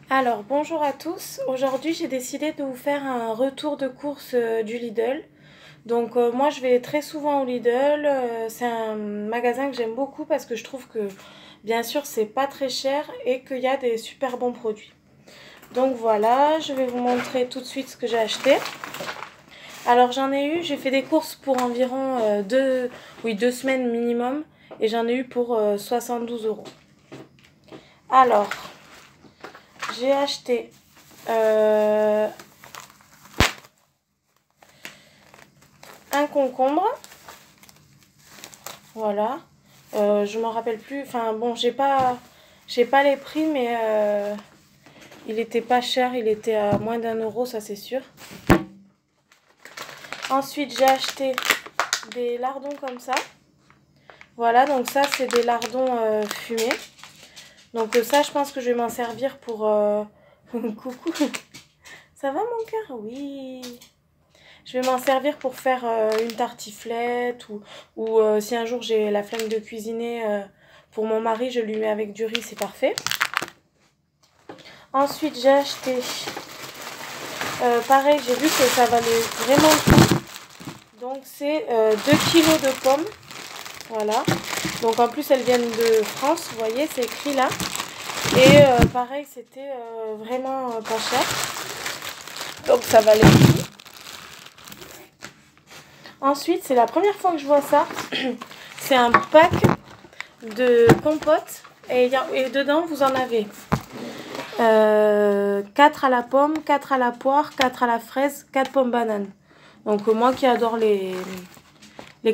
Alors, bonjour à tous. Aujourd'hui, j'ai décidé de vous faire un retour de course du Lidl. Donc, moi, je vais très souvent au Lidl. C'est un magasin que j'aime beaucoup parce que je trouve que, bien sûr, c'est pas très cher et qu'il y a des super bons produits. Donc, voilà, je vais vous montrer tout de suite ce que j'ai acheté. Alors, j'ai fait des courses pour environ 2 semaines minimum et j'en ai eu pour 72 euros. Alors, j'ai acheté un concombre, voilà. Je m'en rappelle plus. Enfin bon, j'ai pas les prix, mais il était pas cher. Il était à moins d'1 euro, ça c'est sûr. Ensuite, j'ai acheté des lardons comme ça. Voilà, donc ça c'est des lardons fumés. Donc ça, je pense que je vais m'en servir pour. Coucou. Ça va mon cœur? Oui. Je vais m'en servir pour faire une tartiflette ou si un jour j'ai la flemme de cuisiner pour mon mari, je lui mets avec du riz, c'est parfait. Ensuite, j'ai acheté, pareil, j'ai vu que ça valait vraiment le coup. Donc, c'est 2 kilos de pommes. Voilà. Donc, en plus, elles viennent de France, vous voyez, c'est écrit là. Et pareil, c'était vraiment pas cher. Donc, ça valait le coup. Ensuite, c'est la première fois que je vois ça. C'est un pack de compote et dedans, vous en avez 4 à la pomme, 4 à la poire, 4 à la fraise, 4 pommes bananes. Donc moi qui adore les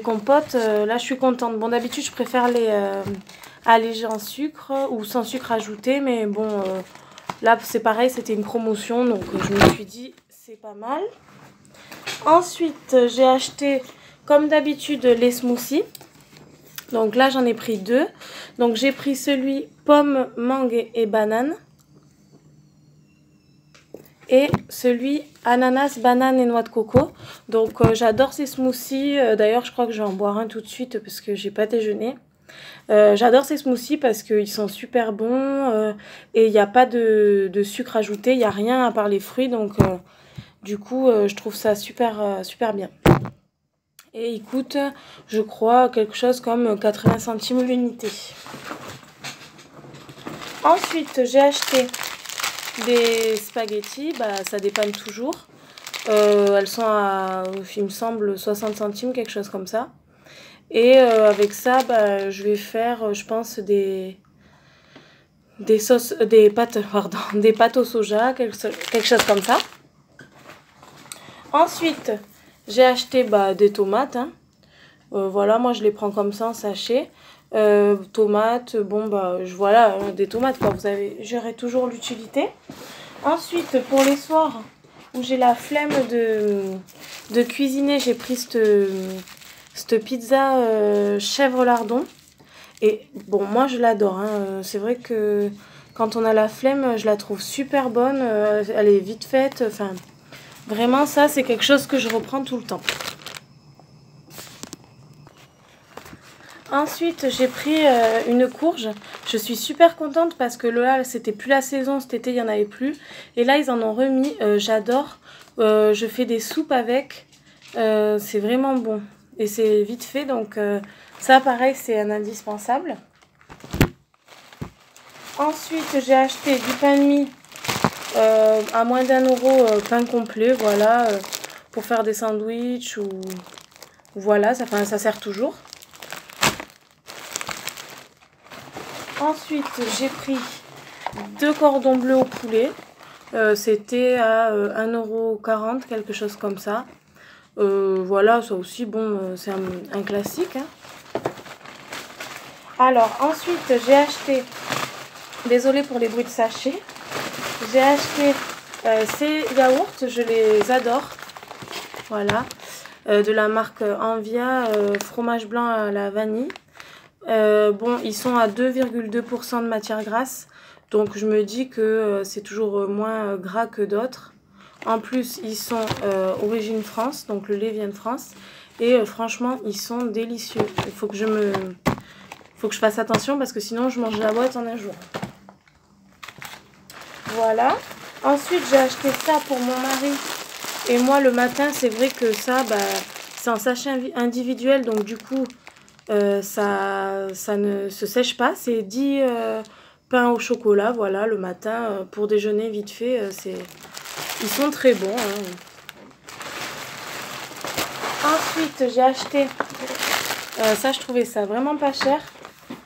compotes, là je suis contente. Bon, d'habitude je préfère les allégés en sucre ou sans sucre ajouté, mais bon, là c'est pareil, c'était une promotion, donc je me suis dit c'est pas mal. Ensuite, j'ai acheté comme d'habitude les smoothies. Donc là j'en ai pris 2. Donc j'ai pris celui pomme, mangue et banane. Et celui ananas, banane et noix de coco. Donc j'adore ces smoothies. D'ailleurs, je crois que je vais en boire un tout de suite parce que j'ai pas déjeuné. J'adore ces smoothies parce qu'ils sont super bons et il n'y a pas de sucre ajouté. Il n'y a rien à part les fruits. Donc du coup, je trouve ça super bien. Et il coûte, je crois, quelque chose comme 80 centimes l'unité. Ensuite, j'ai acheté des spaghettis, ça dépanne toujours. Elles sont à, il me semble, 60 centimes, quelque chose comme ça. Et avec ça, je vais faire, je pense, des pâtes au soja, quelque chose comme ça. Ensuite, j'ai acheté des tomates. Voilà, moi je les prends comme ça en sachet. Tomates, bon voilà, des tomates quoi, j'aurai toujours l'utilité. Ensuite, pour les soirs où j'ai la flemme de cuisiner, j'ai pris cette pizza chèvre lardon. Et bon, moi je l'adore, hein. C'est vrai que quand on a la flemme, je la trouve super bonne. Elle est vite faite. Enfin, vraiment, ça c'est quelque chose que je reprends tout le temps. Ensuite, j'ai pris une courge. Je suis super contente parce que là, c'était plus la saison. Cet été, il n'y en avait plus. Et là, ils en ont remis. J'adore. Je fais des soupes avec. C'est vraiment bon. Et c'est vite fait. Donc, ça, pareil, c'est un indispensable. Ensuite, j'ai acheté du pain de mie à moins d'1 euro, pain complet. Voilà. Pour faire des sandwichs ou... Voilà, ça sert toujours. Ensuite, j'ai pris 2 cordons bleus au poulet. C'était à 1,40 €, quelque chose comme ça. Voilà, ça aussi, bon, c'est un classique. Hein. Alors, ensuite, j'ai acheté... Désolée pour les bruits de sachet. J'ai acheté ces yaourts, je les adore. Voilà. De la marque Envia, fromage blanc à la vanille. Bon, ils sont à 2,2% de matière grasse, donc je me dis que c'est toujours moins gras que d'autres. En plus, ils sont origine France, donc le lait vient de France, et franchement, ils sont délicieux. Il faut que je fasse attention parce que sinon, je mange la boîte en un jour. Voilà. Ensuite, j'ai acheté ça pour mon mari. Et moi, le matin, c'est vrai que ça, bah, c'est en sachet individuel. Donc, du coup, ça ne se sèche pas. C'est 10 pains au chocolat, voilà, le matin, pour déjeuner vite fait. Ils sont très bons, hein. Ensuite, j'ai acheté, ça je trouvais ça vraiment pas cher.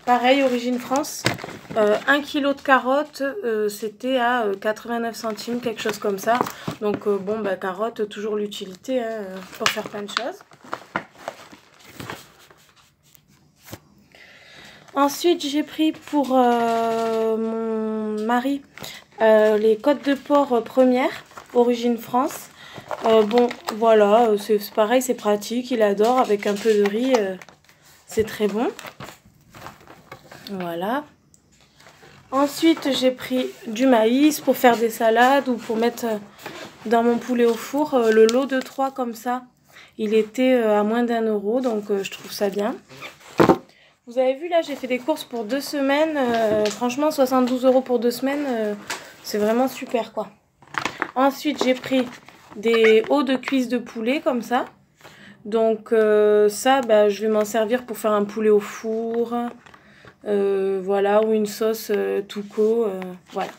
Pareil, Origine France. 1 kg de carottes, c'était à 89 centimes, quelque chose comme ça. Donc bon, bah carottes, toujours l'utilité hein, pour faire plein de choses. Ensuite, j'ai pris pour mon mari les côtes de porc première, Origine France. Bon, voilà, c'est pareil, c'est pratique, il adore, avec un peu de riz, c'est très bon. Voilà. Ensuite, j'ai pris du maïs pour faire des salades ou pour mettre dans mon poulet au four. Le lot de 3 comme ça, il était à moins d'1 euro, donc je trouve ça bien. Vous avez vu, là, j'ai fait des courses pour 2 semaines. Franchement, 72 € pour 2 semaines, c'est vraiment super, quoi. Ensuite, j'ai pris des hauts de cuisse de poulet, comme ça. Donc, ça, bah, je vais m'en servir pour faire un poulet au four. Voilà, ou une sauce Tuco, voilà.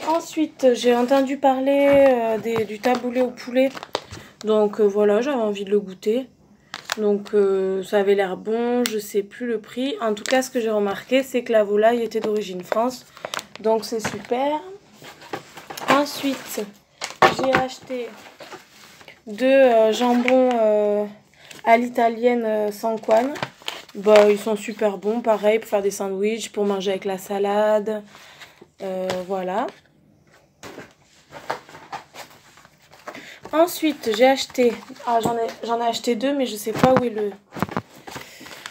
Ensuite, j'ai entendu parler du taboulé au poulet. Donc, voilà, j'avais envie de le goûter. Donc ça avait l'air bon, je sais plus le prix. En tout cas, ce que j'ai remarqué, c'est que la volaille était d'origine France. Donc c'est super. Ensuite, j'ai acheté 2 jambons à l'italienne sans couenne. Bah, ils sont super bons, pareil, pour faire des sandwichs, pour manger avec la salade. Voilà. Ensuite, j'ai acheté... Ah, j'en ai acheté 2, mais je sais pas où est le...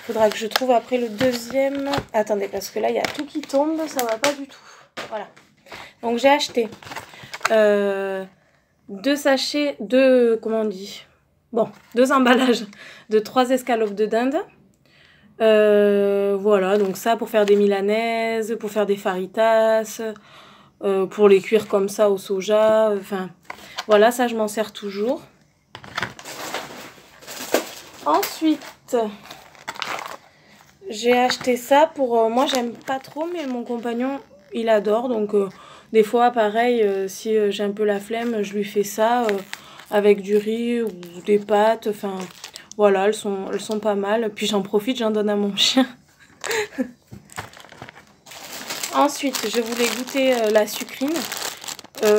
Faudra que je trouve après le deuxième. Attendez, parce que là, il y a tout qui tombe, ça va pas du tout. Voilà. Donc, j'ai acheté 2 sachets, comment on dit? Bon, 2 emballages de 3 escalopes de dinde. Voilà, donc ça pour faire des milanaises, pour faire des faritas, pour les cuire comme ça au soja, enfin... Voilà, ça je m'en sers toujours. Ensuite, j'ai acheté ça pour... moi j'aime pas trop, mais mon compagnon il adore. Donc des fois pareil, si j'ai un peu la flemme, je lui fais ça avec du riz ou des pâtes. Enfin voilà, elles sont pas mal. Puis j'en profite, j'en donne à mon chien. Ensuite, je voulais goûter la sucrine.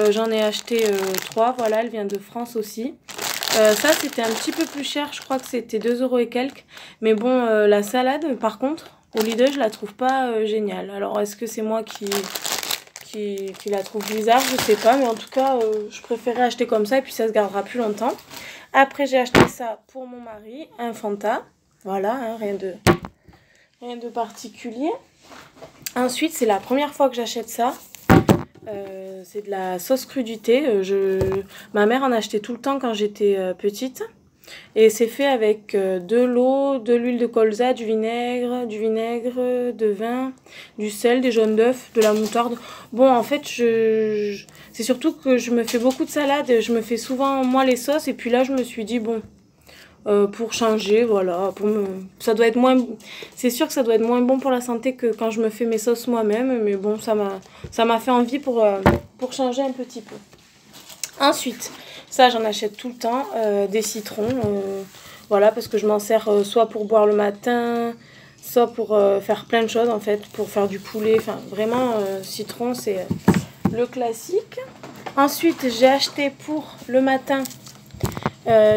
J'en ai acheté 3, voilà, elle vient de France aussi. Ça, c'était un petit peu plus cher, je crois que c'était 2 € et quelques. Mais bon, la salade, par contre, au Lidl, je la trouve pas géniale. Alors, est-ce que c'est moi qui la trouve bizarre? Je sais pas, mais en tout cas, je préférais acheter comme ça et puis ça se gardera plus longtemps. Après, j'ai acheté ça pour mon mari, un Fanta. Voilà, hein, rien de particulier. Ensuite, c'est la première fois que j'achète ça. C'est de la sauce crudité. Ma mère en achetait tout le temps quand j'étais petite. Et c'est fait avec de l'eau, de l'huile de colza, du vinaigre, de vin, du sel, des jaunes d'œufs, de la moutarde. Bon, en fait, c'est surtout que je me fais beaucoup de salades. Je me fais souvent, moi, les sauces. Et puis là, je me suis dit, bon... pour changer, voilà, ça doit être moins, c'est sûr que ça doit être moins bon pour la santé que quand je me fais mes sauces moi-même, mais bon, ça m'a fait envie pour changer un petit peu. Ensuite, ça j'en achète tout le temps, des citrons, voilà, parce que je m'en sers soit pour boire le matin, soit pour faire plein de choses en fait, pour faire du poulet, enfin vraiment, citron c'est le classique. Ensuite, j'ai acheté pour le matin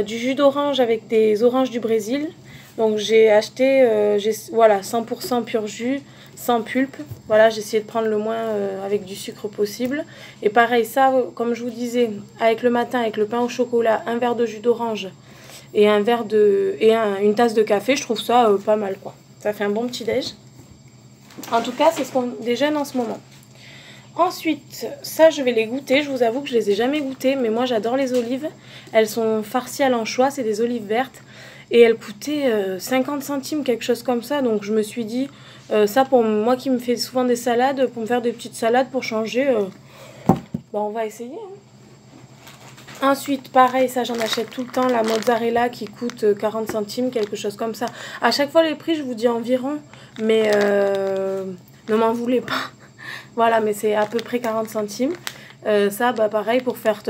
du jus d'orange avec des oranges du Brésil. Donc j'ai acheté voilà, 100% pur jus, sans pulpe. Voilà, j'ai essayé de prendre le moins avec du sucre possible. Et pareil, ça, comme je vous disais, avec le matin, avec le pain au chocolat, un verre de jus d'orange et une tasse de café, je trouve ça pas mal, quoi. Ça fait un bon petit déj. En tout cas, c'est ce qu'on déjeune en ce moment. Ensuite, ça je vais les goûter, je vous avoue que je les ai jamais goûtées, mais moi j'adore les olives. Elles sont farcies à l'anchois, c'est des olives vertes. Et elle coûtait 50 centimes, quelque chose comme ça. Donc je me suis dit, ça pour moi qui me fais souvent des salades, pour me faire des petites salades pour changer, bah, on va essayer. Hein. Ensuite, pareil, ça j'en achète tout le temps, la mozzarella qui coûte 40 centimes, quelque chose comme ça. À chaque fois les prix, je vous dis environ, mais ne m'en voulez pas. Voilà, mais c'est à peu près 40 centimes. Ça, bah pareil, pour faire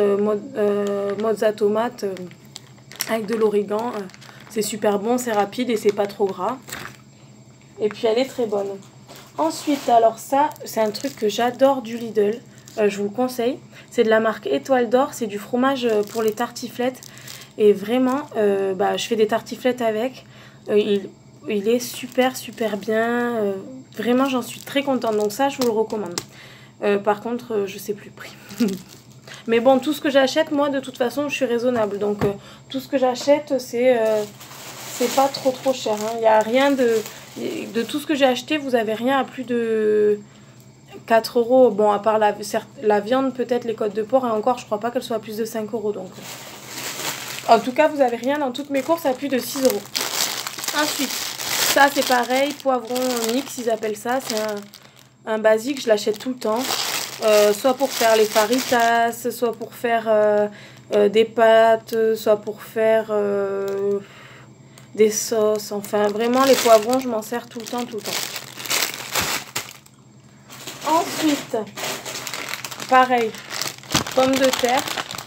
mozza tomate avec de l'origan, c'est super bon, c'est rapide et c'est pas trop gras. Et puis elle est très bonne. Ensuite, alors ça, c'est un truc que j'adore du Lidl. Je vous le conseille. C'est de la marque Étoile d'Or. C'est du fromage pour les tartiflettes. Et vraiment, bah, je fais des tartiflettes avec. Il est super, super bien. Vraiment, j'en suis très contente. Donc ça, je vous le recommande. Par contre, je sais plus le prix. Mais bon, tout ce que j'achète, moi, de toute façon, je suis raisonnable. Donc, tout ce que j'achète, c'est pas trop cher. Hein. Il n'y a rien de tout ce que j'ai acheté, vous avez rien à plus de 4 euros. Bon, à part la viande, peut-être les côtes de porc. Et encore, je crois pas qu'elle soit à plus de 5 euros. Donc, en tout cas, vous avez rien dans toutes mes courses à plus de 6 euros. Ensuite, ça, c'est pareil. Poivron mix, ils appellent ça. C'est un basique, je l'achète tout le temps. Soit pour faire les faritas, soit pour faire des pâtes, soit pour faire des sauces. Enfin, vraiment, les poivrons, je m'en sers tout le temps, tout le temps. Ensuite, pareil, pommes de terre.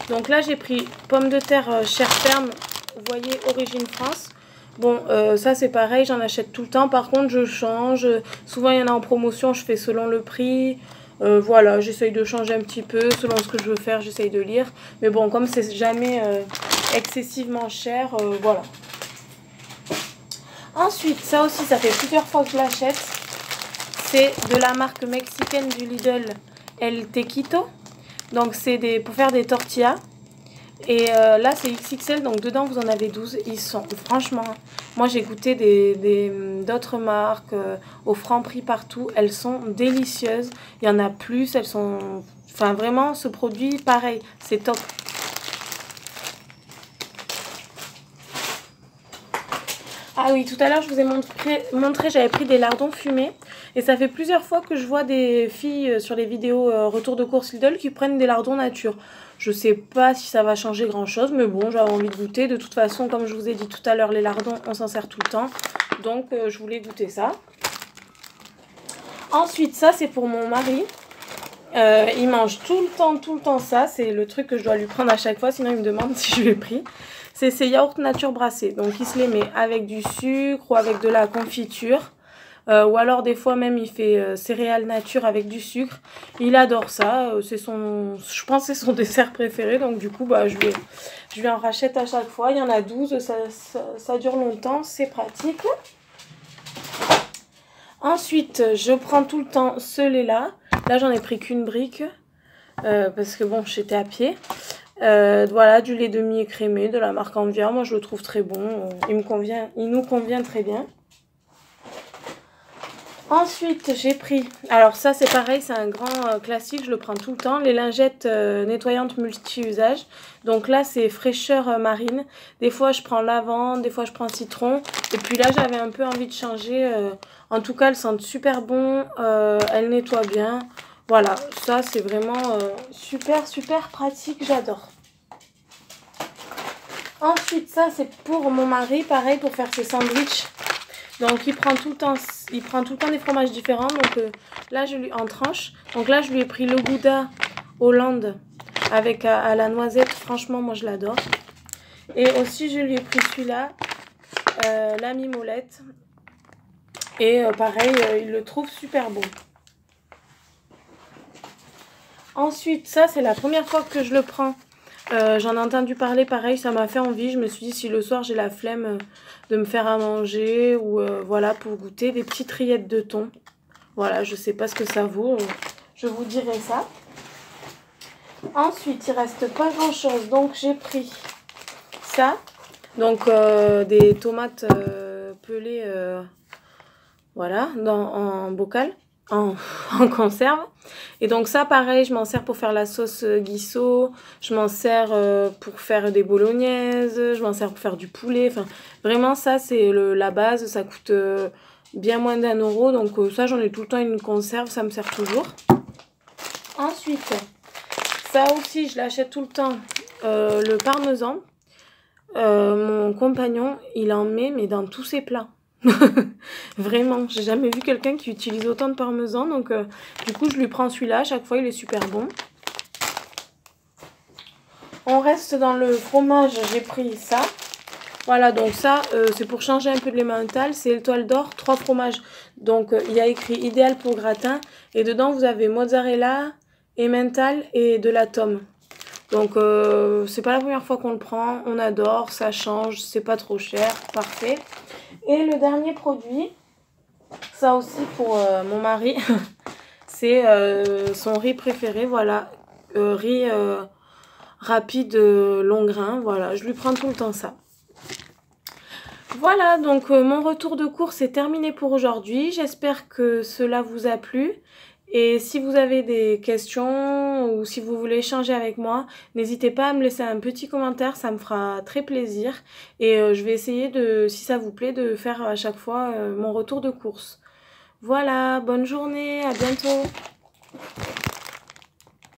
Donc là, j'ai pris pommes de terre chair ferme, vous voyez, origine France. Bon, ça c'est pareil, j'en achète tout le temps. Par contre, je change. Souvent, il y en a en promotion, je fais selon le prix. Voilà, j'essaye de changer un petit peu. Selon ce que je veux faire, j'essaye de lire. Mais bon, comme c'est jamais excessivement cher, voilà. Ensuite, ça aussi, ça fait plusieurs fois que je l'achète. C'est de la marque mexicaine du Lidl, El Tequito. Donc, c'est pour faire des tortillas. Et là, c'est XXL, donc dedans, vous en avez 12. Ils sont, franchement, moi, j'ai goûté d'autres marques au Franprix partout. Elles sont délicieuses. Il y en a plus. Elles sont... Enfin, vraiment, ce produit, pareil, c'est top. Ah oui, tout à l'heure, je vous ai montré j'avais pris des lardons fumés. Et ça fait plusieurs fois que je vois des filles sur les vidéos retour de course Lidl qui prennent des lardons nature. Je sais pas si ça va changer grand chose, mais bon, j'avais envie de goûter. De toute façon, comme je vous ai dit tout à l'heure, les lardons, on s'en sert tout le temps. Donc, je voulais goûter ça. Ensuite, ça, c'est pour mon mari. Il mange tout le temps ça. C'est le truc que je dois lui prendre à chaque fois, sinon il me demande si je lui ai pris. C'est ces yaourts nature brassés. Donc, il se les met avec du sucre ou avec de la confiture. Ou alors des fois même il fait céréales nature avec du sucre. Il adore ça, je pense que c'est son dessert préféré. Donc du coup bah, je lui en rachète à chaque fois. Il y en a 12, ça dure longtemps, c'est pratique. Ensuite je prends tout le temps ce lait là. Là j'en ai pris qu'une brique parce que bon j'étais à pied. Voilà, du lait demi-écrémé de la marque Envia. Moi je le trouve très bon, il nous convient très bien. Ensuite, j'ai pris, alors ça c'est pareil, c'est un grand classique, je le prends tout le temps, les lingettes nettoyantes multi-usage. Donc là, c'est fraîcheur marine. Des fois, je prends lavande, des fois, je prends citron. Et puis là, j'avais un peu envie de changer. En tout cas, elles sentent super bon, elles nettoient bien. Voilà, ça c'est vraiment super, super pratique, j'adore. Ensuite, ça c'est pour mon mari, pareil, pour faire ses sandwichs. Donc il prend tout le temps des fromages différents. Donc là je lui en tranche. Donc là je lui ai pris le Gouda Hollande avec à la noisette. Franchement moi je l'adore. Et aussi je lui ai pris celui-là, la mimolette. Et pareil il le trouve super bon. Ensuite ça c'est la première fois que je le prends. J'en ai entendu parler, pareil, ça m'a fait envie. Je me suis dit, si le soir j'ai la flemme de me faire à manger ou voilà, pour goûter des petites rillettes de thon. Voilà, je sais pas ce que ça vaut, je vous dirai ça. Ensuite, il reste pas grand chose, donc j'ai pris ça. Donc des tomates pelées, voilà, en bocal. en, en conserve. Et donc ça, pareil, je m'en sers pour faire la sauce guisso, je m'en sers pour faire des bolognaises, je m'en sers pour faire du poulet. Enfin, vraiment, ça, c'est la base. Ça coûte bien moins d'1 €. Donc ça, j'en ai tout le temps une conserve, ça me sert toujours. Ensuite, ça aussi, je l'achète tout le temps. Le parmesan. Mon compagnon, il en met, mais dans tous ses plats. Vraiment, j'ai jamais vu quelqu'un qui utilise autant de parmesan. Donc, du coup, je lui prends celui-là. À chaque fois, il est super bon. On reste dans le fromage. J'ai pris ça. Voilà, donc ça, c'est pour changer un peu de l'emmental. C'est l'étoile d'or, 3 fromages. Donc, il y a écrit idéal pour gratin. Et dedans, vous avez mozzarella, emmental et de la tome. Donc, c'est pas la première fois qu'on le prend. On adore, ça change, c'est pas trop cher. Parfait. Et le dernier produit, ça aussi pour mon mari, c'est son riz préféré. Voilà, riz rapide, long grain. Voilà, je lui prends tout le temps ça. Voilà, donc mon retour de course est terminé pour aujourd'hui. J'espère que cela vous a plu. Et si vous avez des questions ou si vous voulez échanger avec moi, n'hésitez pas à me laisser un petit commentaire, ça me fera très plaisir. Et je vais essayer de, si ça vous plaît, de faire à chaque fois mon retour de course. Voilà, bonne journée, à bientôt.